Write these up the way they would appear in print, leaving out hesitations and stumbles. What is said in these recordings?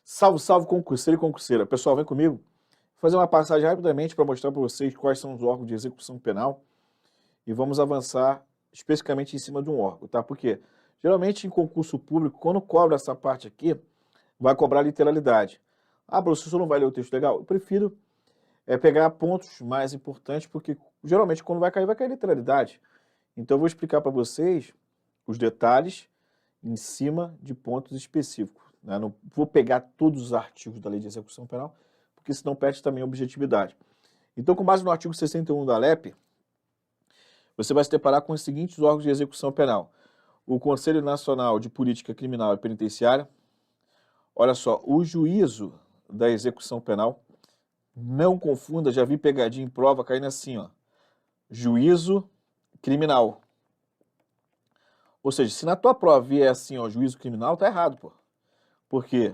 Salve, salve, concurseiro e concurseira. Pessoal, vem comigo. Vou fazer uma passagem rapidamente para mostrar para vocês quais são os órgãos de execução penal e vamos avançar especificamente em cima de um órgão, tá? Porque geralmente em concurso público, quando cobra essa parte aqui, vai cobrar literalidade. Ah, professor, não vai ler o texto legal? Eu prefiro pegar pontos mais importantes, porque geralmente quando vai cair literalidade. Então eu vou explicar para vocês os detalhes em cima de pontos específicos, né? Não vou pegar todos os artigos da Lei de Execução Penal, porque senão perde também a objetividade. Então, com base no artigo 61 da LEP, você vai se deparar com os seguintes órgãos de execução penal. O Conselho Nacional de Política Criminal e Penitenciária. Olha só, o juízo da execução penal. Não confunda, já vi pegadinha em prova caindo assim, ó. Juízo criminal. Ou seja, se na tua prova vier assim, ó, juízo criminal, tá errado, pô. Por quê?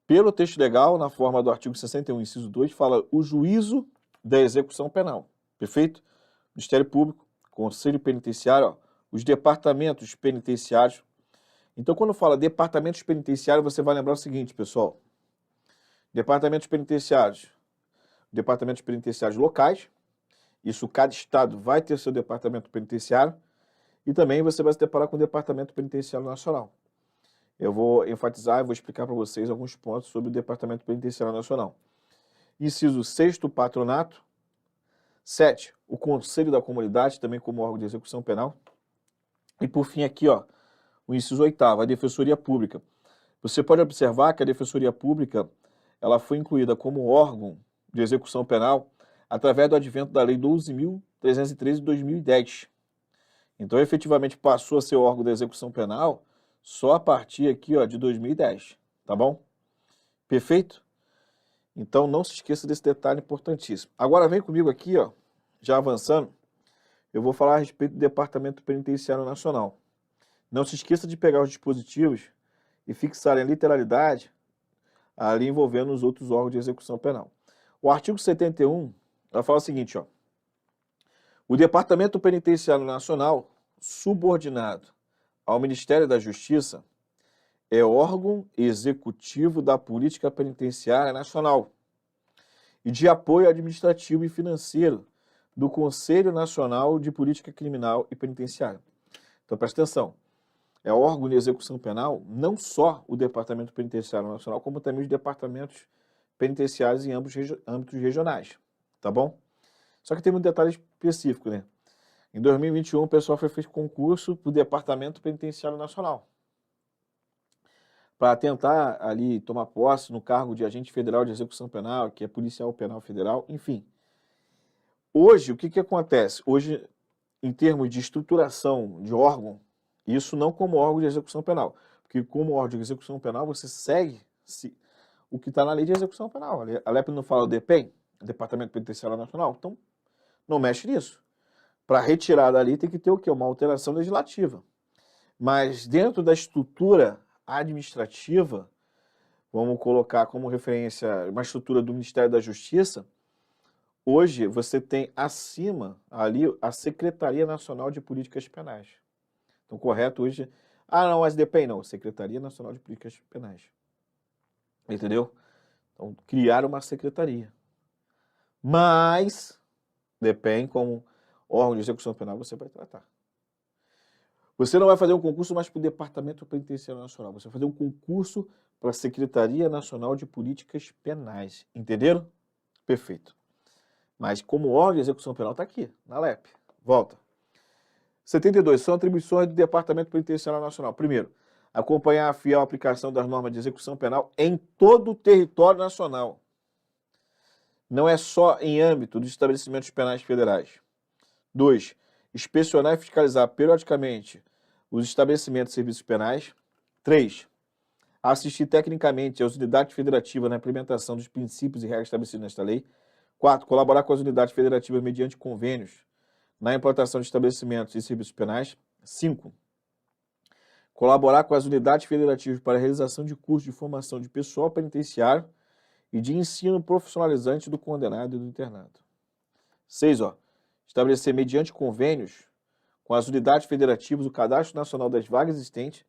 Pelo texto legal, na forma do artigo 61, inciso 2, fala o juízo da execução penal. Perfeito? Ministério Público, Conselho Penitenciário, ó, os departamentos penitenciários. Então, quando fala departamentos penitenciários, você vai lembrar o seguinte, pessoal. Departamentos penitenciários locais. Isso, cada estado vai ter seu departamento penitenciário. E também você vai se deparar com o Departamento Penitenciário Nacional. Eu vou enfatizar e vou explicar para vocês alguns pontos sobre o Departamento Penitenciário Nacional. Inciso 6º, o patronato. 7, o Conselho da Comunidade, também como órgão de execução penal. E por fim aqui, ó, o inciso 8º, a Defensoria Pública. Você pode observar que a Defensoria Pública ela foi incluída como órgão de execução penal através do advento da Lei 12.313 de 2010. Então, efetivamente, passou a ser órgão da execução penal só a partir aqui, ó, de 2010, tá bom? Perfeito? Então, não se esqueça desse detalhe importantíssimo. Agora, vem comigo aqui, ó, já avançando, eu vou falar a respeito do Departamento Penitenciário Nacional. Não se esqueça de pegar os dispositivos e fixar a literalidade ali envolvendo os outros órgãos de execução penal. O artigo 71 vai falar o seguinte, ó. O Departamento Penitenciário Nacional, subordinado ao Ministério da Justiça, é órgão executivo da Política Penitenciária Nacional e de apoio administrativo e financeiro do Conselho Nacional de Política Criminal e Penitenciária. Então, presta atenção. É órgão de execução penal não só o Departamento Penitenciário Nacional, como também os departamentos penitenciários em âmbitos regionais, tá bom? Só que tem um detalhe específico, né? Em 2021, o pessoal fez concurso para o Departamento Penitenciário Nacional para tentar ali tomar posse no cargo de agente federal de execução penal, que é policial penal federal, enfim. Hoje, o que acontece? Hoje, em termos de estruturação de órgão, isso não como órgão de execução penal, porque como órgão de execução penal, você segue o que está na lei de execução penal. A LEP não fala o DPEM, Departamento Penitenciário Nacional, então não mexe nisso. Para retirar dali tem que ter o quê? Uma alteração legislativa. Mas dentro da estrutura administrativa, vamos colocar como referência uma estrutura do Ministério da Justiça, hoje você tem acima ali a Secretaria Nacional de Políticas Penais. Então, correto hoje... Ah, não, SDPEM não, Secretaria Nacional de Políticas Penais. Entendeu? Então, criaram uma secretaria. Mas, DPEM como órgão de execução penal, você vai tratar. Você não vai fazer um concurso mais para o Departamento Penitenciário Nacional. Você vai fazer um concurso para a Secretaria Nacional de Políticas Penais. Entenderam? Perfeito. Mas como órgão de execução penal está aqui, na LEP. Volta. 72. São atribuições do Departamento Penitenciário Nacional. Primeiro, acompanhar a fiel aplicação das normas de execução penal em todo o território nacional. Não é só em âmbito dos estabelecimentos penais federais. 2. Inspecionar e fiscalizar periodicamente os estabelecimentos de serviços penais. 3. Assistir tecnicamente às unidades federativas na implementação dos princípios e regras estabelecidos nesta lei. 4. Colaborar com as unidades federativas mediante convênios na implantação de estabelecimentos e serviços penais. 5. Colaborar com as unidades federativas para a realização de cursos de formação de pessoal penitenciário e de ensino profissionalizante do condenado e do internado. 6. Estabelecer mediante convênios com as unidades federativas o cadastro nacional das vagas existentes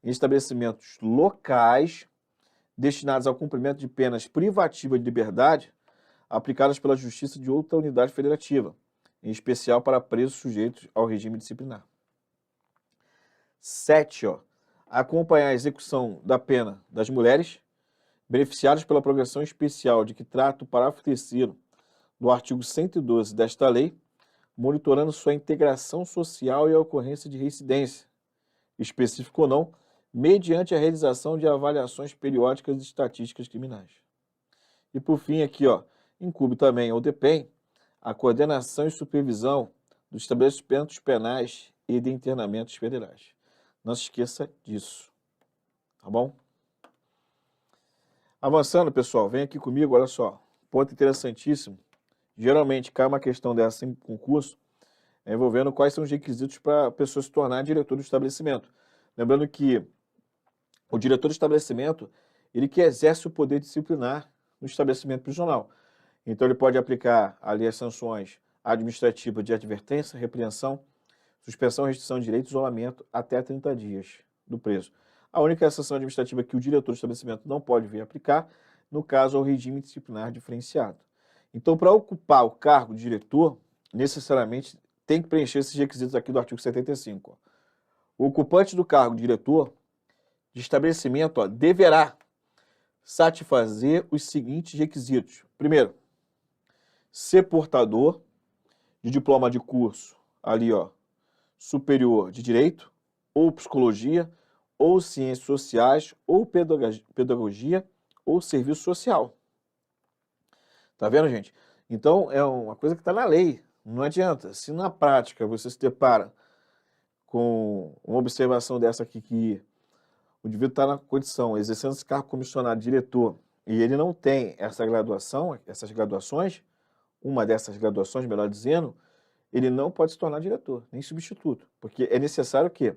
em estabelecimentos locais destinadas ao cumprimento de penas privativas de liberdade aplicadas pela Justiça de outra unidade federativa, em especial para presos sujeitos ao regime disciplinar. 7. Acompanhar a execução da pena das mulheres beneficiadas pela progressão especial de que trata o parágrafo 3º do artigo 112 desta lei, monitorando sua integração social e a ocorrência de reincidência, específico ou não, mediante a realização de avaliações periódicas de estatísticas criminais. E por fim aqui, incumbe também ao DEPEN a coordenação e supervisão dos estabelecimentos penais e de internamentos federais. Não se esqueça disso, tá bom? Avançando, pessoal, vem aqui comigo, olha só, ponto interessantíssimo. Geralmente cai uma questão dessa em concurso, envolvendo quais são os requisitos para a pessoa se tornar diretor do estabelecimento. Lembrando que o diretor do estabelecimento, ele que exerce o poder disciplinar no estabelecimento prisional. Então ele pode aplicar ali as sanções administrativas de advertência, repreensão, suspensão, restrição de direito, isolamento até 30 dias do preso. A única sanção administrativa que o diretor do estabelecimento não pode vir aplicar, no caso, é o regime disciplinar diferenciado. Então, para ocupar o cargo de diretor, necessariamente tem que preencher esses requisitos aqui do artigo 75. O ocupante do cargo de diretor de estabelecimento deverá satisfazer os seguintes requisitos. Primeiro, ser portador de diploma de curso ali, superior de direito, ou psicologia, ou ciências sociais, ou pedagogia, ou serviço social. Tá vendo, gente? Então, é uma coisa que está na lei. Não adianta. Se na prática você se depara com uma observação dessa aqui, que o indivíduo está na condição, exercendo esse cargo comissionado diretor, e ele não tem essa graduação, essas graduações, uma dessas graduações, melhor dizendo, ele não pode se tornar diretor, nem substituto. Porque é necessário o quê?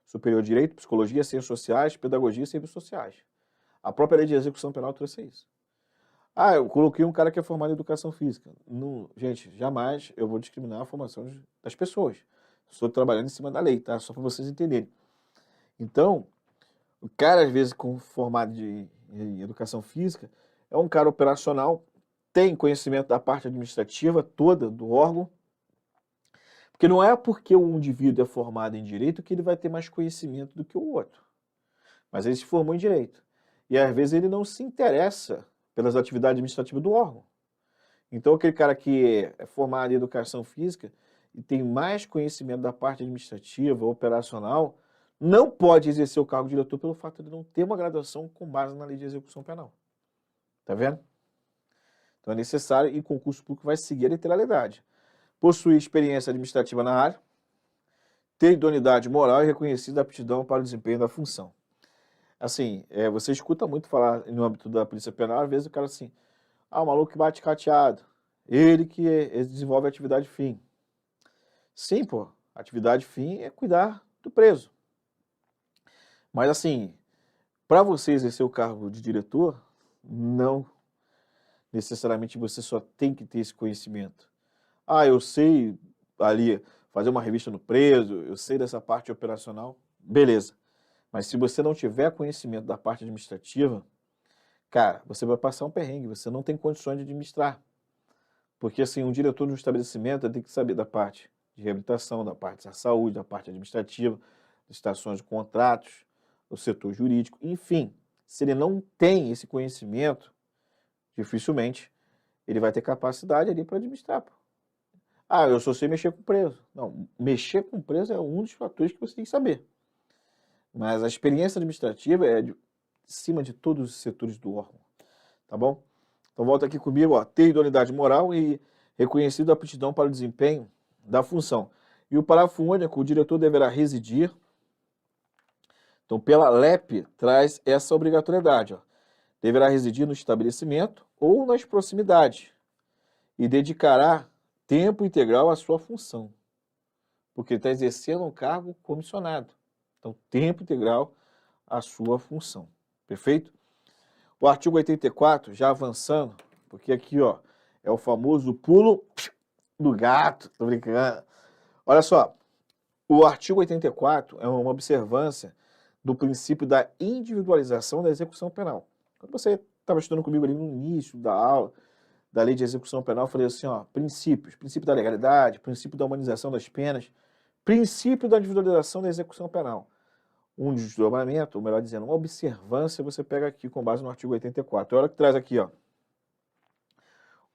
Superior de Direito, Psicologia, Ciências Sociais, Pedagogia e Serviços Sociais. A própria lei de execução penal trouxe isso. Eu coloquei um cara que é formado em Educação Física. Não, gente, jamais eu vou discriminar a formação das pessoas. Estou trabalhando em cima da lei, tá? Só para vocês entenderem. Então, o cara, às vezes, formado em Educação Física, é um cara operacional, tem conhecimento da parte administrativa toda do órgão, porque não é porque um indivíduo é formado em Direito que ele vai ter mais conhecimento do que o outro. Mas ele se formou em Direito. E, às vezes, ele não se interessa pelas atividades administrativas do órgão. Então, aquele cara que é formado em Educação Física e tem mais conhecimento da parte administrativa, operacional, não pode exercer o cargo de diretor pelo fato de não ter uma graduação com base na lei de execução penal. Tá vendo? Então é necessário, e concurso público vai seguir a literalidade. Possuir experiência administrativa na área, ter idoneidade moral e reconhecida aptidão para o desempenho da função. Assim, você escuta muito falar no âmbito da Polícia Penal, às vezes o cara assim, o maluco que bate cateado, ele que desenvolve a atividade fim. Sim, pô, atividade fim é cuidar do preso. Mas assim, para você exercer o cargo de diretor, não necessariamente você só tem que ter esse conhecimento. Eu sei ali fazer uma revista no preso, eu sei dessa parte operacional, beleza. Mas se você não tiver conhecimento da parte administrativa, cara, você vai passar um perrengue, você não tem condições de administrar. Porque assim, um diretor de um estabelecimento tem que saber da parte de reabilitação, da parte da saúde, da parte administrativa, das estações de contratos, do setor jurídico, enfim. Se ele não tem esse conhecimento, dificilmente ele vai ter capacidade ali para administrar. Eu só sei mexer com preso. Não, mexer com preso é um dos fatores que você tem que saber. Mas a experiência administrativa é de cima de todos os setores do órgão. Tá bom? Então volta aqui comigo, ter idoneidade moral e reconhecida aptidão para o desempenho da função. E o parágrafo único, o diretor deverá residir. Então, pela LEP, traz essa obrigatoriedade. Deverá residir no estabelecimento ou nas proximidades e dedicará tempo integral à sua função, porque ele está exercendo um cargo comissionado. Então, tempo integral à sua função. Perfeito? O artigo 84, já avançando, porque aqui é o famoso pulo do gato. Tô brincando. Olha só, o artigo 84 é uma observância do princípio da individualização da execução penal. Quando você estava estudando comigo ali no início da aula, da lei de execução penal, eu falei assim, ó, princípios, princípio da legalidade, princípio da humanização das penas, princípio da individualização da execução penal. Um desdobramento, ou melhor dizendo, uma observância, você pega aqui com base no artigo 84. Olha o que traz aqui, ó.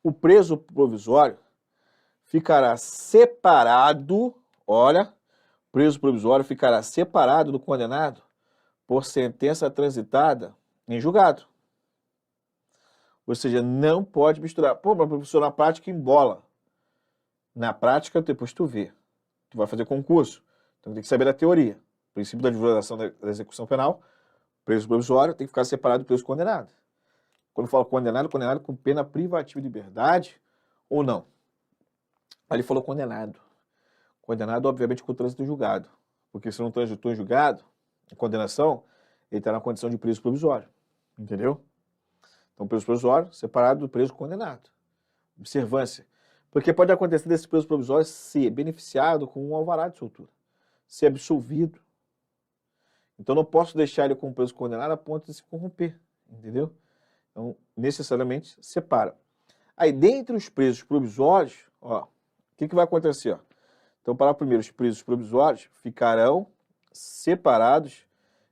O preso provisório ficará separado, olha, preso provisório ficará separado do condenado por sentença transitada em julgado. Ou seja, não pode misturar. Pô, mas professor, na prática embola. Na prática, depois tu vê. Tu vai fazer concurso. Então tem que saber da teoria. O princípio da divulgação da execução penal, preso provisório tem que ficar separado do preso condenado. Quando eu falo condenado, condenado com pena privativa de liberdade ou não. Aí ele falou condenado. Condenado, obviamente, com o trânsito em julgado. Porque se não transitou em julgado, em condenação, ele está na condição de preso provisório. Entendeu? Então, preso provisório separado do preso condenado. Observância. Porque pode acontecer desse preso provisório ser beneficiado com um alvará de soltura, ser absolvido. Então, não posso deixar ele como preso condenado a ponto de se corromper. Entendeu? Então, necessariamente, separa. Aí, dentre os presos provisórios, ó, o que vai acontecer? Ó? Então, para primeiro, os presos provisórios ficarão separados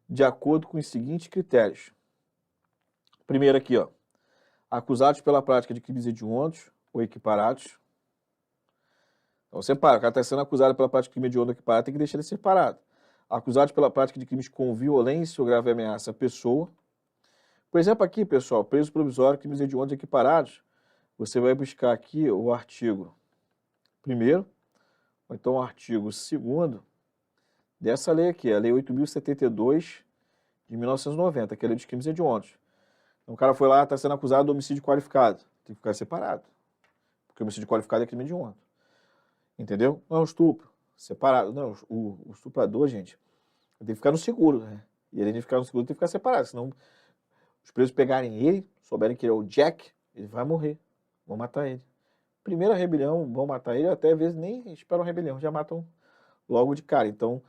de acordo com os seguintes critérios. Primeiro aqui, ó, acusados pela prática de crimes hediondos ou equiparados. Então, separa. O cara está sendo acusado pela prática de crime hediondo ou equiparado, tem que deixar ele separado. Acusados pela prática de crimes com violência ou grave ameaça à pessoa. Por exemplo, aqui, pessoal, preso provisório, crimes hediondos equiparados, você vai buscar aqui o artigo 1º, ou então o artigo 2º dessa lei aqui, a Lei 8.072 de 1990, que é a Lei dos Crimes Hediondos. Então, o cara foi lá, está sendo acusado de homicídio qualificado, tem que ficar separado, porque homicídio qualificado é crime hediondo. Entendeu? Não é um estupro, separado. Não, o estuprador, gente, tem que ficar no seguro, né? E ele tem que ficar no seguro, tem que ficar separado, senão os presos pegarem ele, souberem que ele é o Jack, ele vai morrer. Vão matar ele. Primeira rebelião, vão matar ele, até às vezes nem esperam a rebelião, já matam logo de cara. Então,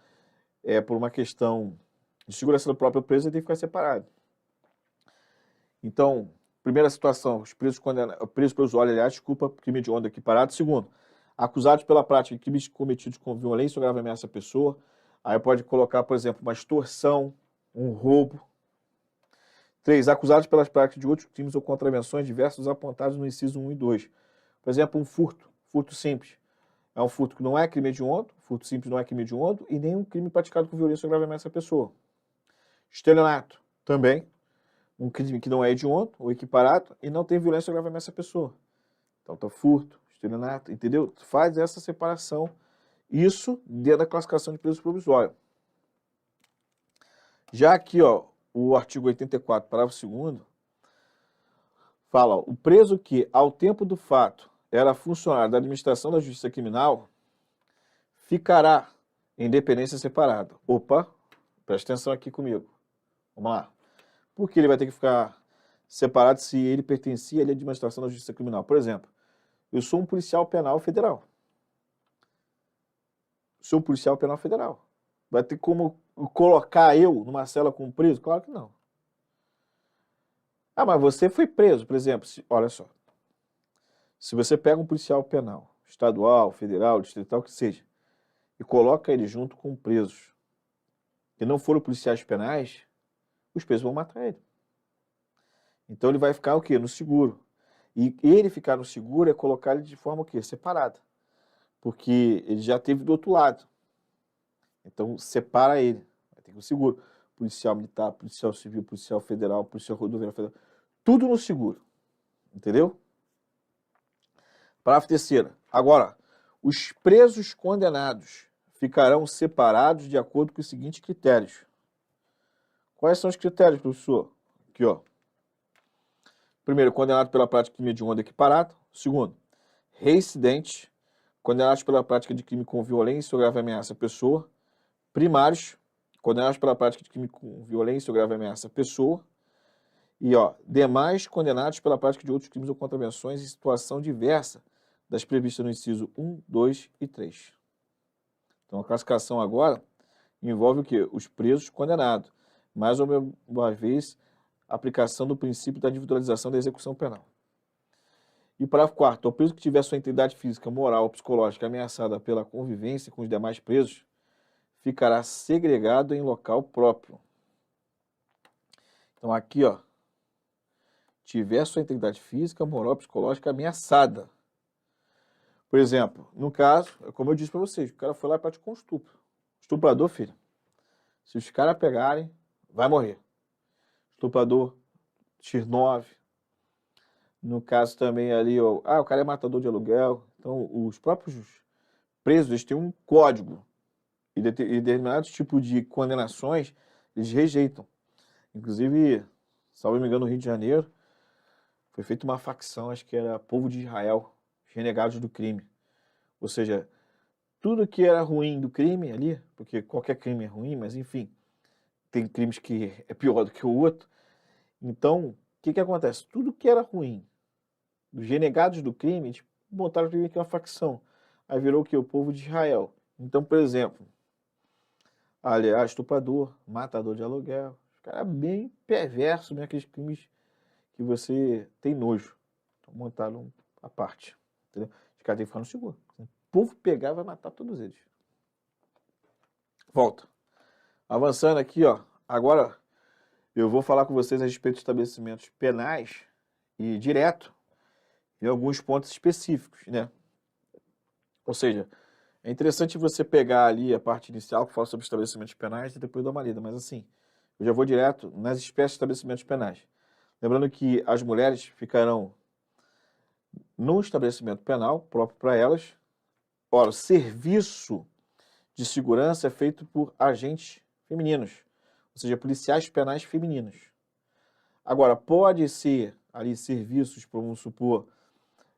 por uma questão de segurança do próprio preso, ele tem que ficar separado. Então, primeira situação, os presos provisórios, aliás, desculpa, crime hediondo equiparado. Segundo, acusados pela prática de crimes cometidos com violência ou grave ameaça à pessoa. Aí pode colocar, por exemplo, uma extorsão, um roubo. 3. Acusados pelas práticas de outros crimes ou contravenções diversos apontados no inciso 1 e 2. Por exemplo, um furto simples. É um furto que não é crime hediondo, furto simples não é crime hediondo, e nem um crime praticado com violência ou grave ameaça à pessoa. Estelionato, também, um crime que não é hediondo ou equiparado e não tem violência ou grave ameaça à pessoa. Então, tá furto, estelionato, entendeu? Faz essa separação, isso dentro da classificação de preso provisório. Já aqui, ó, o artigo 84, parágrafo 2º, fala, ó, o preso que, ao tempo do fato, era funcionário da administração da justiça criminal, ficará em dependência separada. Opa, presta atenção aqui comigo. Vamos lá. Por que ele vai ter que ficar separado se ele pertencia à administração da justiça criminal? Por exemplo, eu sou um policial penal federal. Sou um policial penal federal. Vai ter como colocar eu numa cela com um preso? Claro que não. Ah, mas você foi preso, por exemplo. Olha só. Se você pega um policial penal, estadual, federal, distrital, que seja, e coloca ele junto com presos que não foram policiais penais, os presos vão matar ele. Então ele vai ficar o quê? No seguro. E ele ficar no seguro é colocar ele de forma o quê? Separada. Porque ele já teve do outro lado. Então separa ele. Vai ter que ir no seguro. Policial militar, policial civil, policial federal, policial rodoviário federal. Tudo no seguro. Entendeu? Parágrafo 3º. Agora, os presos condenados ficarão separados de acordo com os seguintes critérios. Quais são os critérios, professor? Aqui, ó. Primeiro, condenado pela prática de crime hediondo equiparado. Segundo, reincidente, condenados pela prática de crime com violência ou grave ameaça à pessoa. Primários, condenados pela prática de crime com violência ou grave ameaça à pessoa. E, ó, demais condenados pela prática de outros crimes ou contravenções em situação diversa das previstas no inciso 1, 2 e 3. Então, a classificação agora envolve o quê? Os presos condenados. Mais uma vez, aplicação do princípio da individualização da execução penal. E parágrafo 4º, o preso que tiver sua integridade física, moral ou psicológica ameaçada pela convivência com os demais presos, ficará segregado em local próprio. Então aqui, ó, tiver sua integridade física, moral ou psicológica ameaçada. Por exemplo, no caso, como eu disse para vocês, o cara foi lá e praticou um estupro. Estuprador, filho, se os caras pegarem, vai morrer. Estuprador, X9. No caso também ali, ó, o cara é matador de aluguel. Então, os próprios presos, eles têm um código. E determinados tipos de condenações, eles rejeitam. Inclusive, salvo me engano, no Rio de Janeiro, foi feita uma facção, acho que era Povo de Israel, renegados do crime. Ou seja, tudo que era ruim do crime ali, porque qualquer crime é ruim, mas enfim, tem crimes que é pior do que o outro. Então, o que acontece? Tudo que era ruim dos renegados do crime, eles botaram o crime aqui uma facção. Aí virou o quê? O Povo de Israel. Então, por exemplo, aliás, estuprador, matador de aluguel, os caras bem perversos, né? Aqueles crimes que você tem nojo. Então, montaram a parte. Entendeu? Os caras têm que ficar no seguro. O povo pegar vai matar todos eles. Volta. Avançando aqui, ó. Agora eu vou falar com vocês a respeito de estabelecimentos penais e direto em alguns pontos específicos, né? Ou seja, é interessante você pegar ali a parte inicial que fala sobre estabelecimentos penais e depois dar uma lida, mas assim, eu já vou direto nas espécies de estabelecimentos penais. Lembrando que as mulheres ficarão no estabelecimento penal próprio para elas. Ora, o serviço de segurança é feito por agentes femininos, ou seja, policiais penais femininos. Agora, pode ser ali serviços, vamos supor,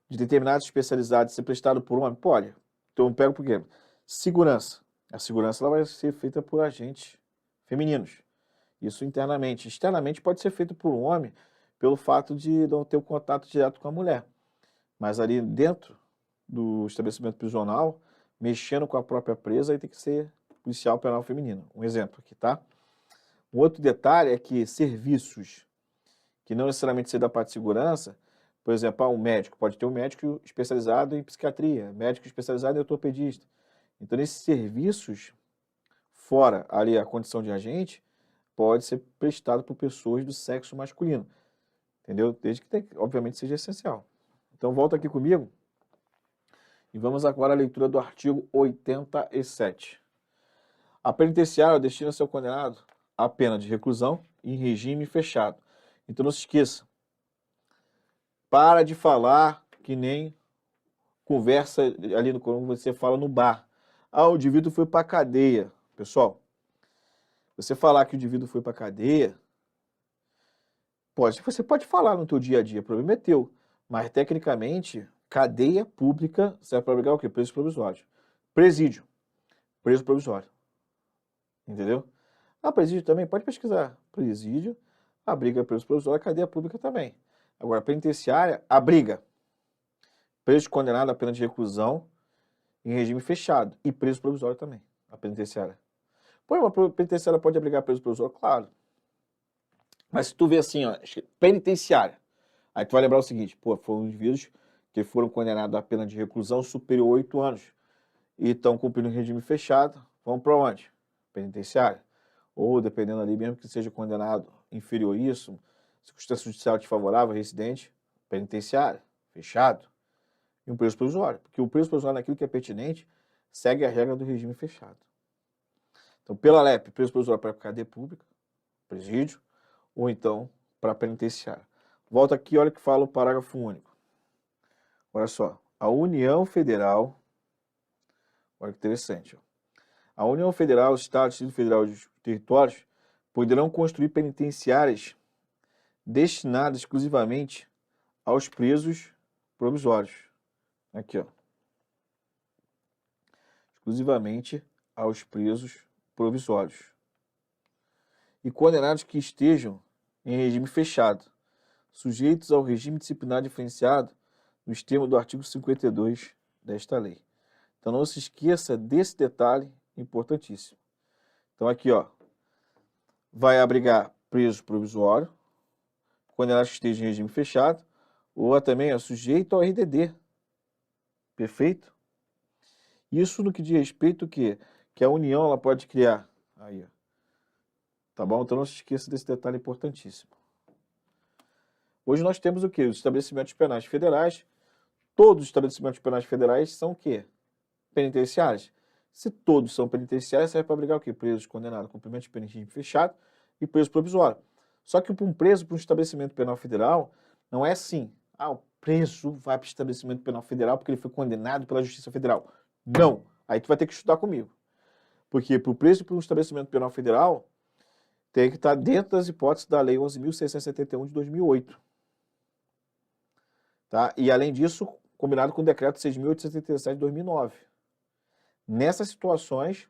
de determinados especializados ser prestado por homem? Pode. Então, eu pego por quê? Segurança. A segurança ela vai ser feita por agentes femininos. Isso internamente. Externamente pode ser feito por um homem pelo fato de não ter o contato direto com a mulher. Mas ali dentro do estabelecimento prisional, mexendo com a própria presa, aí tem que ser policial penal feminino. Um exemplo aqui, tá? Um outro detalhe é que serviços que não necessariamente sejam da parte de segurança, por exemplo, um médico, pode ter um médico especializado em psiquiatria, médico especializado em ortopedista. Então, nesses serviços, fora ali a condição de agente, pode ser prestado por pessoas do sexo masculino. Entendeu? Desde que, obviamente, seja essencial. Então, volta aqui comigo e vamos agora à leitura do artigo 87. A penitenciária destina seu condenado à pena de reclusão em regime fechado. Então, não se esqueça, para de falar que nem conversa ali quando você fala no bar. O indivíduo foi para a cadeia. Pessoal, você falar que o indivíduo foi para a cadeia, você pode falar no teu dia a dia, o problema é teu. Mas, tecnicamente, cadeia pública serve para abrigar o quê? Preso provisório. Presídio, preso provisório. Entendeu? Presídio também, pode pesquisar. Presídio, abriga preso provisório, cadeia pública também. Agora, penitenciária, abriga preso condenado à pena de reclusão em regime fechado. E preso provisório também, a penitenciária. Pô, uma penitenciária pode abrigar preso provisório? Claro. Mas se tu vê assim, ó, penitenciária, aí tu vai lembrar o seguinte, foram indivíduos que foram condenados à pena de reclusão superior a 8 anos e estão cumprindo um regime fechado, vão para onde? Penitenciária. Ou, dependendo ali, mesmo que seja condenado inferior a isso, circunstância judicial desfavorável, reincidente, penitenciária, fechado. E um preso provisório, porque o preso provisório naquilo que é pertinente segue a regra do regime fechado. Então, pela LEP, preso provisório para a cadeia pública, presídio, ou então para a penitenciária. Volta aqui, olha o que fala o parágrafo único. Olha só, a União Federal, olha que interessante, ó. A União Federal, os Estados, Distrito Federal e os territórios poderão construir penitenciárias destinadas exclusivamente aos presos provisórios. Aqui, ó. Exclusivamente aos presos provisórios. E condenados que estejam em regime fechado, sujeitos ao regime disciplinar diferenciado nos termos do artigo 52 desta lei. Então não se esqueça desse detalhe importantíssimo. Então aqui, ó, vai abrigar preso provisório, condenado que esteja em regime fechado, ou também é sujeito ao RDD. Perfeito? Isso no que diz respeito que a União ela pode criar. Aí, ó. Tá bom? Então não se esqueça desse detalhe importantíssimo. Hoje nós temos o quê? Os estabelecimentos penais federais. Todos os estabelecimentos penais federais são o quê? Penitenciários. Se todos são penitenciários, serve para abrigar o quê? Presos condenados, cumprimento de pena em regime fechado e preso provisório. Só que para um preso, para um estabelecimento penal federal, não é assim. Ah, o preso vai para o estabelecimento penal federal porque ele foi condenado pela Justiça Federal. Não. Aí tu vai ter que estudar comigo. Porque para o preso para um estabelecimento penal federal, tem que estar dentro das hipóteses da Lei 11.671 de 2008. Tá? E, além disso, combinado com o Decreto 6.877 de 2009. Nessas situações,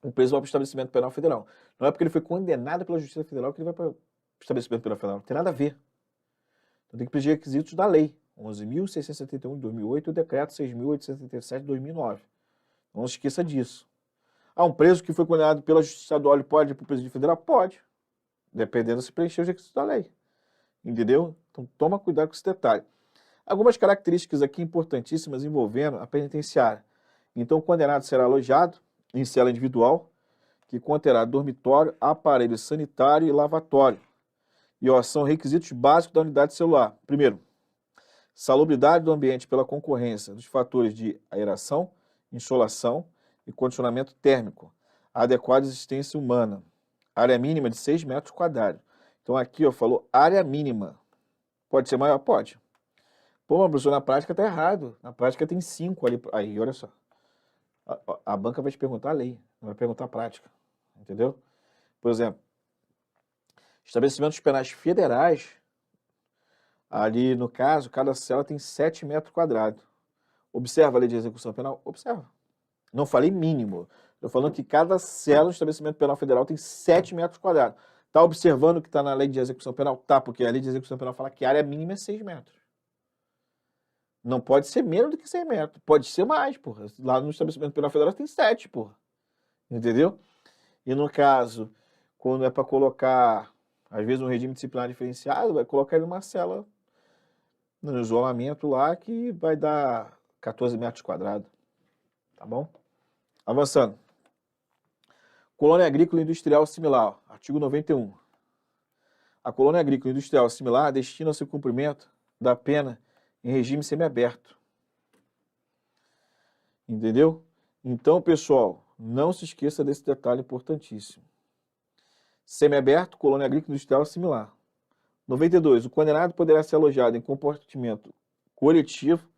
o preso vai para o estabelecimento penal federal. Não é porque ele foi condenado pela Justiça Federal que ele vai para o estabelecimento penal federal. Não tem nada a ver. Então tem que pedir requisitos da Lei 11.671 de 2008 e o Decreto 6.877 de 2009. Não se esqueça disso. Ah, um preso que foi condenado pela Justiça Estadual pode ir para o Presídio Federal? Pode. Dependendo se preencher os requisitos da lei. Entendeu? Então toma cuidado com esse detalhe. Algumas características aqui importantíssimas envolvendo a penitenciária. Então o condenado será alojado em cela individual, que conterá dormitório, aparelho sanitário e lavatório. E ó, são requisitos básicos da unidade celular. Primeiro, salubridade do ambiente pela concorrência dos fatores de aeração, insolação e condicionamento térmico, adequada existência humana, área mínima de 6 metros quadrados. Então aqui, ó, falou área mínima. Pode ser maior? Pode. Pô, mas professor, na prática tá errado. Na prática tem 5 ali. Aí, olha só. A banca vai te perguntar a lei, não vai perguntar a prática. Entendeu? Por exemplo, estabelecimentos penais federais, ali no caso, cada cela tem 7 metros quadrados. Observa a lei de execução penal? Observa. Não falei mínimo. Estou falando que cada cela do estabelecimento penal federal tem 7 metros quadrados. Está observando o que está na lei de execução penal? Tá, porque a lei de execução penal fala que a área mínima é 6 metros. Não pode ser menos do que 6 metros. Pode ser mais, porra. Lá no estabelecimento penal federal tem 7, porra. Entendeu? E no caso, quando é para colocar, às vezes, um regime disciplinar diferenciado, vai colocar ele numa cela no isolamento lá que vai dar 14 metros quadrados. Tá bom? Avançando. Colônia agrícola e industrial similar, artigo 91. A colônia agrícola e industrial similar destina-se ao cumprimento da pena em regime semiaberto. Entendeu? Então, pessoal, não se esqueça desse detalhe importantíssimo. Semiaberto, colônia agrícola e industrial similar. 92. O condenado poderá ser alojado em compartimento coletivo,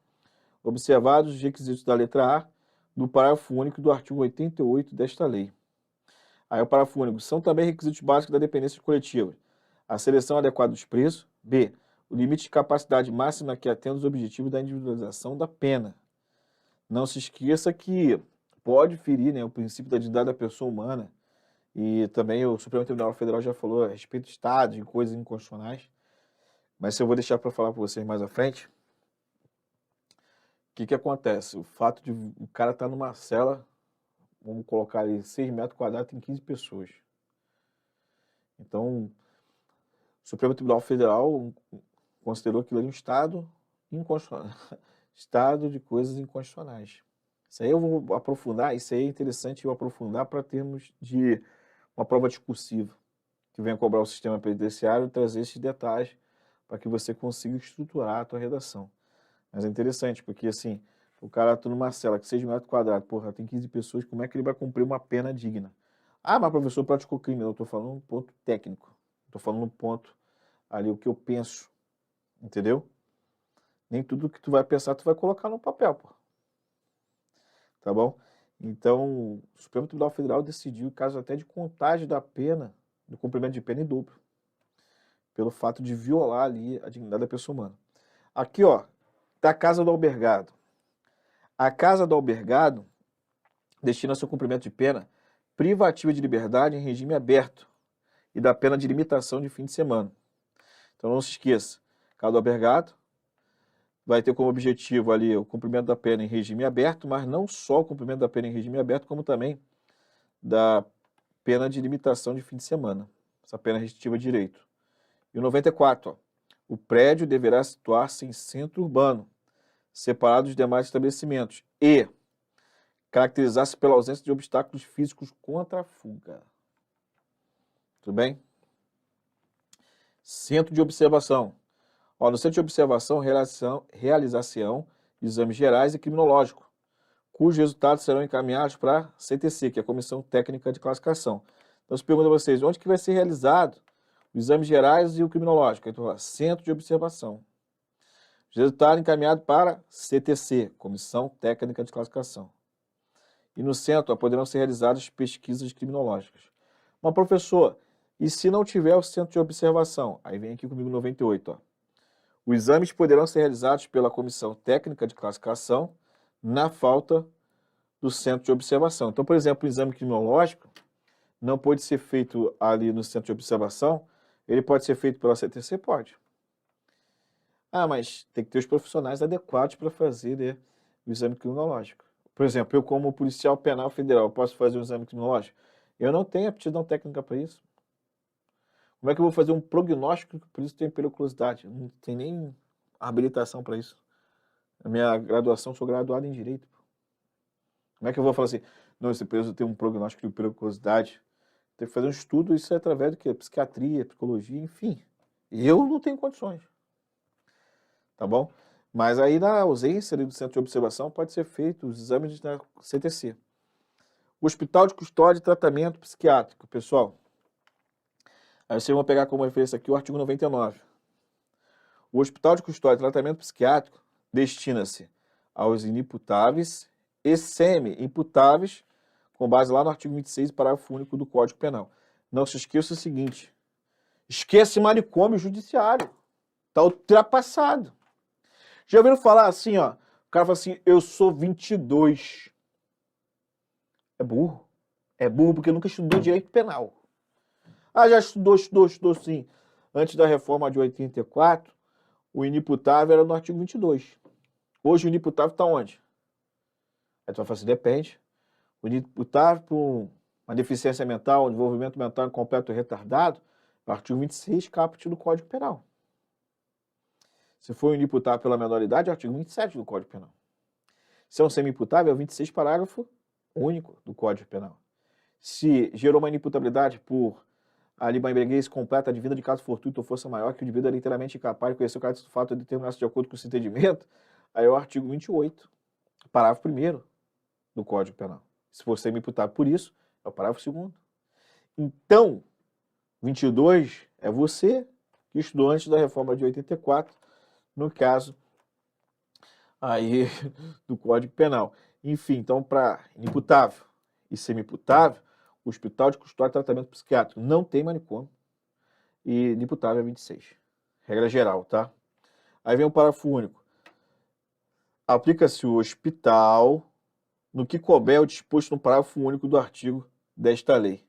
observados os requisitos da letra A do parágrafo único do artigo 88 desta lei. Aí o parágrafo único. São também requisitos básicos da dependência coletiva: a seleção adequada dos presos. B. O limite de capacidade máxima que atenda os objetivos da individualização da pena. Não se esqueça que pode ferir, né, o princípio da dignidade da pessoa humana. E também o Supremo Tribunal Federal já falou a respeito de Estado, de coisas inconstitucionais. Mas eu vou deixar para falar para vocês mais à frente. O que acontece? O fato de o cara estar numa cela, vamos colocar ali 6 metros quadrados, tem 15 pessoas. Então, o Supremo Tribunal Federal considerou aquilo ali um Estado inconstitucional. Estado de coisas inconstitucionais. Isso aí eu vou aprofundar, isso aí é interessante eu aprofundar para termos de uma prova discursiva que venha cobrar o sistema penitenciário e trazer esses detalhes para que você consiga estruturar a tua redação. Mas é interessante, porque assim, o cara tá numa cela que 6 metros quadrados, porra, tem 15 pessoas, como é que ele vai cumprir uma pena digna? Ah, mas professor praticou crime. Eu estou falando um ponto técnico. Estou falando um ponto ali, o que eu penso. Entendeu? Nem tudo que tu vai pensar, tu vai colocar no papel, pô. Tá bom? Então, o Supremo Tribunal Federal decidiu, caso até de contagem da pena, do cumprimento de pena em dobro, pelo fato de violar ali a dignidade da pessoa humana. Aqui, ó, tá a casa do albergado. A casa do albergado destina-se ao cumprimento de pena privativa de liberdade em regime aberto e da pena de limitação de fim de semana. Então não se esqueça, casa do albergado vai ter como objetivo ali o cumprimento da pena em regime aberto, mas não só o cumprimento da pena em regime aberto, como também da pena de limitação de fim de semana, essa pena restritiva de direito. E o 94, ó, o prédio deverá situar-se em centro urbano, separado dos demais estabelecimentos e caracterizar-se pela ausência de obstáculos físicos contra a fuga. Tudo bem? Centro de observação. Ó, no centro de observação, realização de exames gerais e criminológicos, cujos resultados serão encaminhados para a CTC, que é a Comissão Técnica de Classificação. Então, se pergunta a vocês, onde que vai ser realizado os exames gerais e o criminológico? Então, centro de observação. Os resultados encaminhados para CTC, Comissão Técnica de Classificação. E no centro poderão ser realizadas pesquisas criminológicas. Mas, professor, e se não tiver o centro de observação? Aí vem aqui comigo 98. Ó. Os exames poderão ser realizados pela Comissão Técnica de Classificação na falta do centro de observação. Então, por exemplo, o exame criminológico não pode ser feito ali no centro de observação, ele pode ser feito pela CTC? Pode. Ah, mas tem que ter os profissionais adequados para fazer, né, o exame criminológico. Por exemplo, eu como policial penal federal, posso fazer um exame criminológico? Eu não tenho aptidão técnica para isso. Como é que eu vou fazer um prognóstico que por isso tem periculosidade? Não tem nem habilitação para isso. A minha graduação, sou graduado em Direito. Como é que eu vou falar assim, não, esse preso tem um prognóstico de periculosidade? Tem que fazer um estudo, isso é através do quê? Psiquiatria, psicologia, enfim. Eu não tenho condições. Tá bom? Mas aí, na ausência do centro de observação, pode ser feito os exames da CTC. O Hospital de Custódia e Tratamento Psiquiátrico, pessoal. Aí vocês vão pegar como referência aqui o artigo 99. O Hospital de Custódia e Tratamento Psiquiátrico destina-se aos inimputáveis e semi-imputáveis, com base lá no artigo 26, parágrafo único do Código Penal. Não se esqueça o seguinte, esquece manicômio judiciário. Está ultrapassado. Já ouviram falar assim, ó, o cara fala assim, eu sou 22. É burro. É burro porque nunca estudou direito penal. Ah, já estudou sim. Antes da reforma de 84, o inimputável era no artigo 22. Hoje o inimputável está onde? Aí tu vai falar assim, depende. O inimputável por uma deficiência mental, um desenvolvimento mental incompleto e retardado, é o artigo 26, caput do Código Penal. Se for inimputável pela menoridade, é o artigo 27 do Código Penal. Se é um semi-imputável, é o 26, parágrafo único do Código Penal. Se gerou uma inimputabilidade por ali uma embriaguez completa, advinda de caso fortuito ou força maior, que o indivíduo era inteiramente incapaz de conhecer o caráter do fato e determinar-se de acordo com o entendimento, aí é o artigo 28, parágrafo 1º do Código Penal. Se for semi-imputável por isso, é o parágrafo 2º. Então, 22 é você que estudou antes da reforma de 84, no caso aí do Código Penal. Enfim, então, para inimputável e semi-imputável, o Hospital de Custódia e Tratamento Psiquiátrico não tem manicômio e inimputável é 26. Regra geral, tá? Aí vem o parágrafo único. Aplica-se o hospital no que couber o disposto no parágrafo único do artigo desta lei.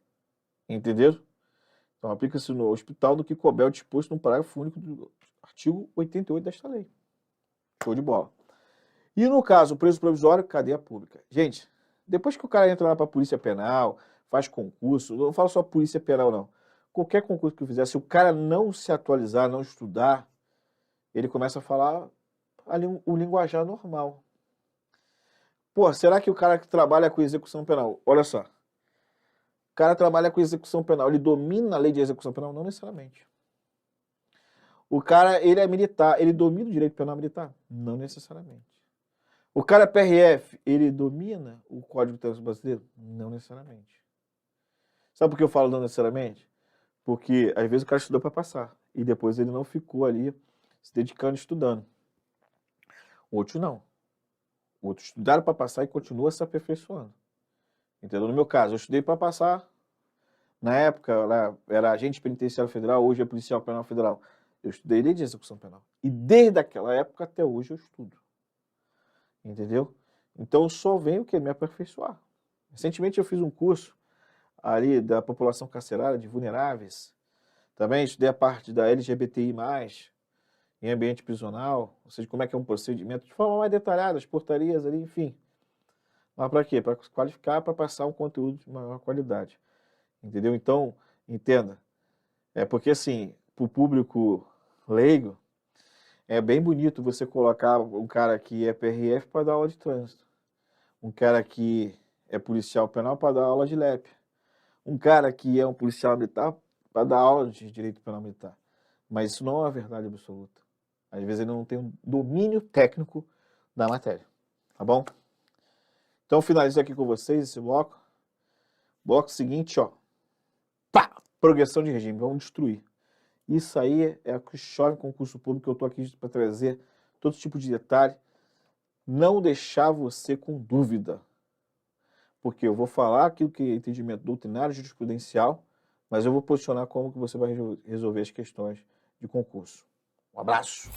Entenderam? Então, aplica-se no hospital no que couber o disposto no parágrafo único do artigo 88 desta lei. Show de bola. E no caso, preso provisório, cadeia pública. Gente, depois que o cara entra lá para a Polícia Penal, faz concurso, não falo só Polícia Penal, não. Qualquer concurso que fizer, se o cara não se atualizar, não estudar, ele começa a falar ali o linguajar normal. Pô, será que o cara que trabalha com execução penal, olha só, o cara trabalha com execução penal, ele domina a lei de execução penal? Não necessariamente. O cara, ele é militar, ele domina o direito penal militar? Não necessariamente. O cara é PRF, ele domina o Código de Trânsito Brasileiro? Não necessariamente. Sabe por que eu falo não necessariamente? Porque às vezes o cara estudou para passar e depois ele não ficou ali se dedicando, estudando. Outros não. Outros estudaram para passar e continuam se aperfeiçoando. Entendeu? No meu caso, eu estudei para passar. Na época, lá, era agente penitenciário federal, hoje é policial penal federal. Eu estudei lei de execução penal. E desde aquela época até hoje eu estudo. Entendeu? Então eu só venho o que? Me aperfeiçoar. Recentemente eu fiz um curso ali da população carcerária, de vulneráveis. Também estudei a parte da LGBTI+, em ambiente prisional, ou seja, como é que é um procedimento, de forma mais detalhada, as portarias ali, enfim. Mas para quê? Para qualificar, para passar um conteúdo de maior qualidade. Entendeu? Então, entenda. É porque assim, o público leigo, é bem bonito você colocar um cara que é PRF para dar aula de trânsito, um cara que é policial penal para dar aula de LEP, um cara que é um policial militar para dar aula de direito penal militar. Mas isso não é uma verdade absoluta. Às vezes ele não tem um domínio técnico da matéria, tá bom? Então finalizo aqui com vocês esse bloco. Bloco seguinte, ó. Pá! Progressão de regime, vamos destruir. Isso aí é o que chove em concurso público, eu estou aqui para trazer todo tipo de detalhe. Não deixar você com dúvida. Porque eu vou falar aquilo que é entendimento doutrinário, jurisprudencial, mas eu vou posicionar como que você vai resolver as questões de concurso. Um abraço!